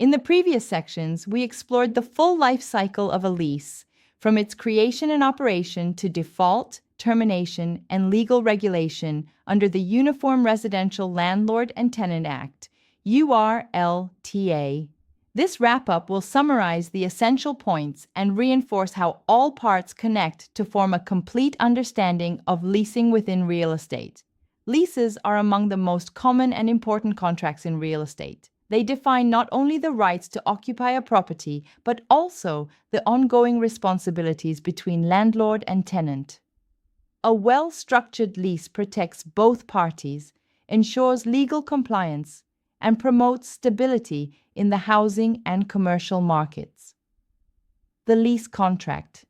In the previous sections, we explored the full life cycle of a lease, from its creation and operation to default, termination, and legal regulation under the Uniform Residential Landlord and Tenant Act, URLTA. This wrap-up will summarize the essential points and reinforce how all parts connect to form a complete understanding of leasing within real estate. Leases are among the most common and important contracts in real estate. They define not only the rights to occupy a property, but also the ongoing responsibilities between landlord and tenant. A well-structured lease protects both parties, ensures legal compliance, and promotes stability in the housing and commercial markets. The lease contract.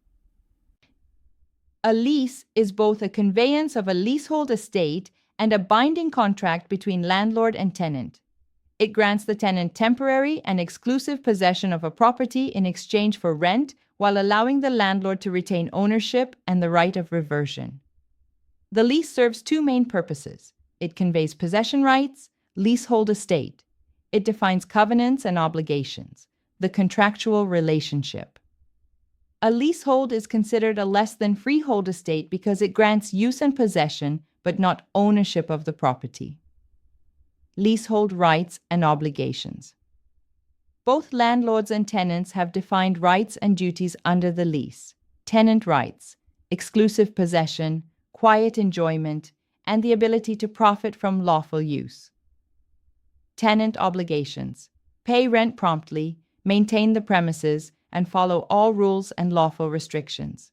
A lease is both a conveyance of a leasehold estate and a binding contract between landlord and tenant. It grants the tenant temporary and exclusive possession of a property in exchange for rent, while allowing the landlord to retain ownership and the right of reversion. The lease serves two main purposes. It conveys possession rights, leasehold estate. It defines covenants and obligations, the contractual relationship. A leasehold is considered a less than freehold estate because it grants use and possession, but not ownership of the property. Leasehold rights and obligations. Both landlords and tenants have defined rights and duties under the lease. Tenant rights, exclusive possession, quiet enjoyment, and the ability to profit from lawful use. Tenant obligations, pay rent promptly, maintain the premises, and follow all rules and lawful restrictions.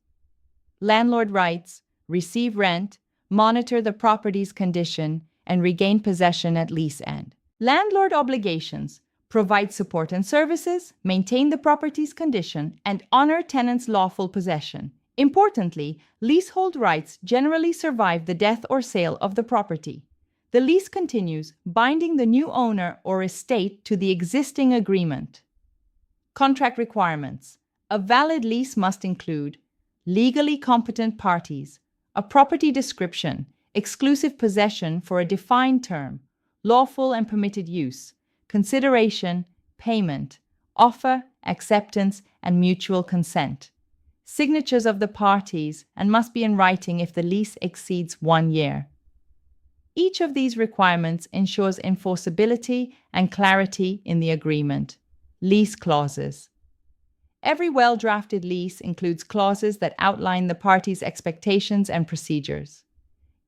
Landlord rights, receive rent, monitor the property's condition, and regain possession at lease end. Landlord obligations, provide support and services, maintain the property's condition, and honor tenants' lawful possession. Importantly, leasehold rights generally survive the death or sale of the property. The lease continues, binding the new owner or estate to the existing agreement. Contract requirements. A valid lease must include legally competent parties, a property description, exclusive possession for a defined term, lawful and permitted use, consideration, payment, offer, acceptance, and mutual consent. Signatures of the parties and must be in writing if the lease exceeds 1 year. Each of these requirements ensures enforceability and clarity in the agreement. Lease clauses. Every well-drafted lease includes clauses that outline the parties' expectations and procedures.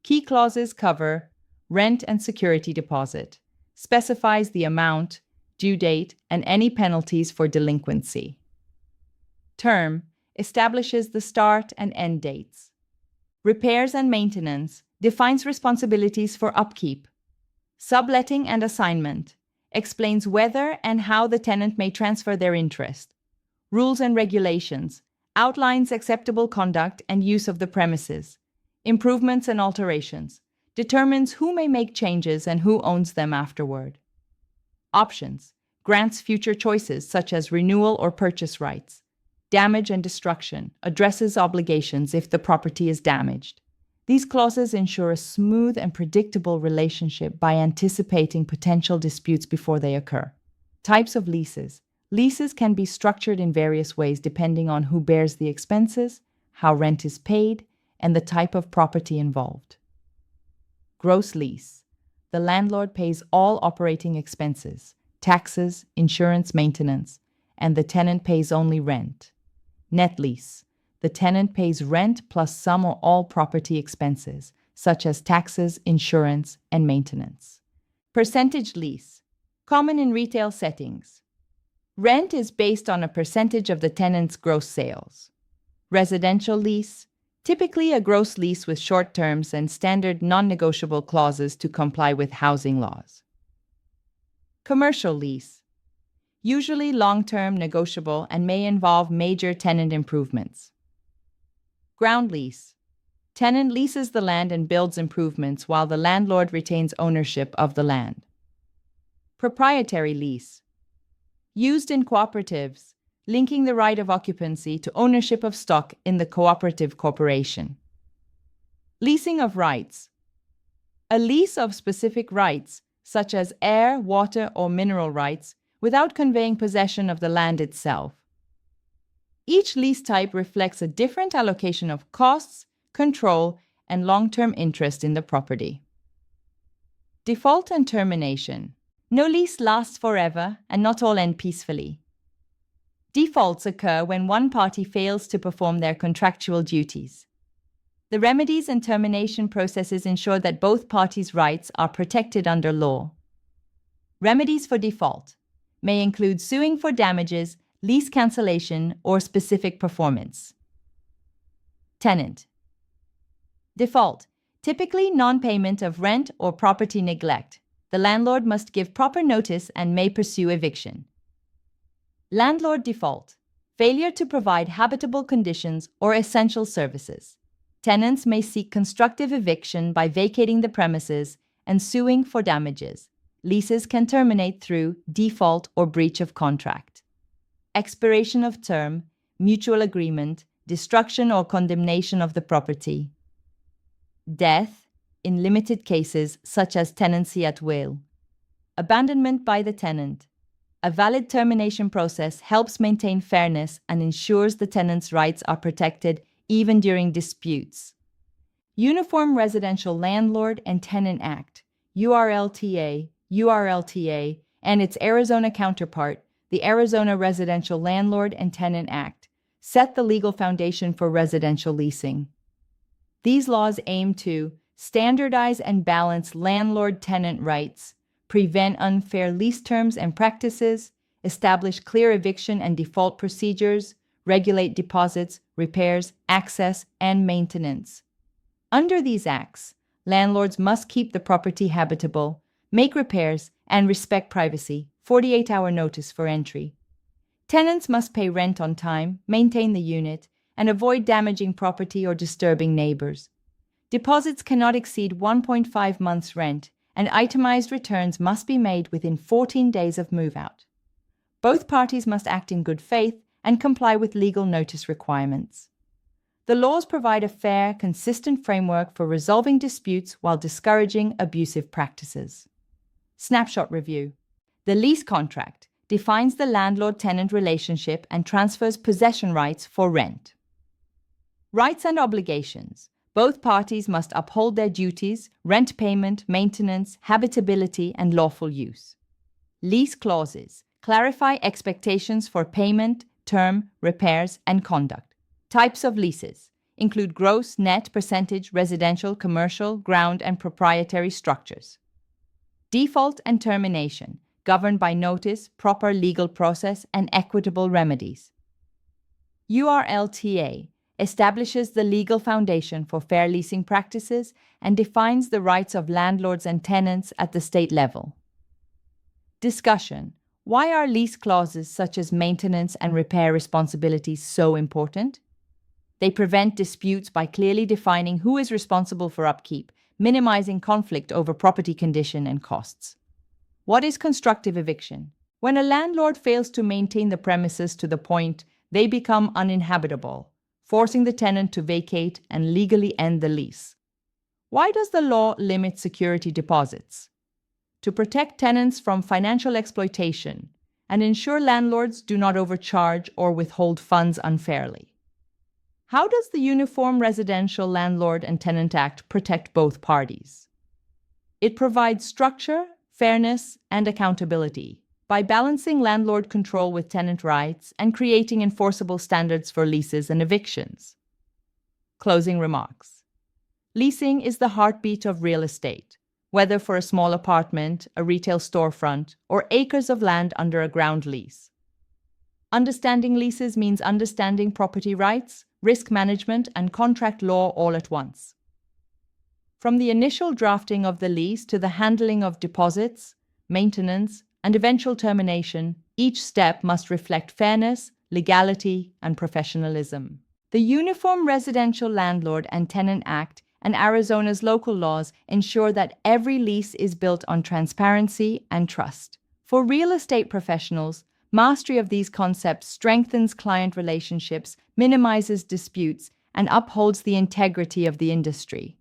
Key clauses cover rent and security deposit, specifies the amount, due date, and any penalties for delinquency. Term establishes the start and end dates. Repairs and maintenance defines responsibilities for upkeep. Subletting and assignment explains whether and how the tenant may transfer their interest. Rules and regulations outlines acceptable conduct and use of the premises. Improvements and alterations determines who may make changes and who owns them afterward. Options grants future choices such as renewal or purchase rights. Damage and destruction addresses obligations if the property is damaged. These clauses ensure a smooth and predictable relationship by anticipating potential disputes before they occur. Types of leases. Leases can be structured in various ways depending on who bears the expenses, how rent is paid, and the type of property involved. Gross lease. The landlord pays all operating expenses, taxes, insurance, maintenance, and the tenant pays only rent. Net lease. The tenant pays rent plus some or all property expenses, such as taxes, insurance, and maintenance. Percentage lease. Common in retail settings. Rent is based on a percentage of the tenant's gross sales. Residential lease. Typically a gross lease with short terms and standard non-negotiable clauses to comply with housing laws. Commercial lease. Usually long-term, negotiable, and may involve major tenant improvements. Ground lease. Tenant leases the land and builds improvements while the landlord retains ownership of the land. Proprietary lease. Used in cooperatives, linking the right of occupancy to ownership of stock in the cooperative corporation. Leasing of rights. A lease of specific rights, such as air, water, or mineral rights, without conveying possession of the land itself. Each lease type reflects a different allocation of costs, control, and long-term interest in the property. Default and termination. No lease lasts forever, and not all end peacefully. Defaults occur when one party fails to perform their contractual duties. The remedies and termination processes ensure that both parties' rights are protected under law. Remedies for default may include suing for damages, lease cancellation, or specific performance. Tenant. Default. Typically non-payment of rent or property neglect. The landlord must give proper notice and may pursue eviction. Landlord default. Failure to provide habitable conditions or essential services. Tenants may seek constructive eviction by vacating the premises and suing for damages. Leases can terminate through default or breach of contract. Expiration of term, mutual agreement, destruction or condemnation of the property. Death, in limited cases such as tenancy at will. Abandonment by the tenant. A valid termination process helps maintain fairness and ensures the tenant's rights are protected even during disputes. Uniform Residential Landlord and Tenant Act, URLTA, and its Arizona counterpart, the Arizona Residential Landlord and Tenant Act, set the legal foundation for residential leasing. These laws aim to standardize and balance landlord-tenant rights, prevent unfair lease terms and practices, establish clear eviction and default procedures, regulate deposits, repairs, access, and maintenance. Under these acts, landlords must keep the property habitable, make repairs, and respect privacy, 48-hour notice for entry. Tenants must pay rent on time, maintain the unit, and avoid damaging property or disturbing neighbors. Deposits cannot exceed 1.5 months' rent, and itemized returns must be made within 14 days of move-out. Both parties must act in good faith and comply with legal notice requirements. The laws provide a fair, consistent framework for resolving disputes while discouraging abusive practices. Snapshot review. The lease contract defines the landlord-tenant relationship and transfers possession rights for rent. Rights and obligations. Both parties must uphold their duties, rent payment, maintenance, habitability, and lawful use. Lease clauses clarify expectations for payment, term, repairs, and conduct. Types of leases include gross, net, percentage, residential, commercial, ground, and proprietary structures. Default and termination, governed by notice, proper legal process, and equitable remedies. URLTA establishes the legal foundation for fair leasing practices and defines the rights of landlords and tenants at the state level. Discussion. Why are lease clauses such as maintenance and repair responsibilities so important? They prevent disputes by clearly defining who is responsible for upkeep, minimizing conflict over property condition and costs. What is constructive eviction? When a landlord fails to maintain the premises to the point they become uninhabitable, forcing the tenant to vacate and legally end the lease. Why does the law limit security deposits? To protect tenants from financial exploitation and ensure landlords do not overcharge or withhold funds unfairly. How does the Uniform Residential Landlord and Tenant Act protect both parties? It provides structure, fairness, and accountability by balancing landlord control with tenant rights and creating enforceable standards for leases and evictions. Closing remarks. Leasing is the heartbeat of real estate, whether for a small apartment, a retail storefront, or acres of land under a ground lease. Understanding leases means understanding property rights, risk management, and contract law all at once. From the initial drafting of the lease to the handling of deposits, maintenance, and eventual termination, each step must reflect fairness, legality, and professionalism. The Uniform Residential Landlord and Tenant Act and Arizona's local laws ensure that every lease is built on transparency and trust. For real estate professionals, mastery of these concepts strengthens client relationships, minimizes disputes, and upholds the integrity of the industry.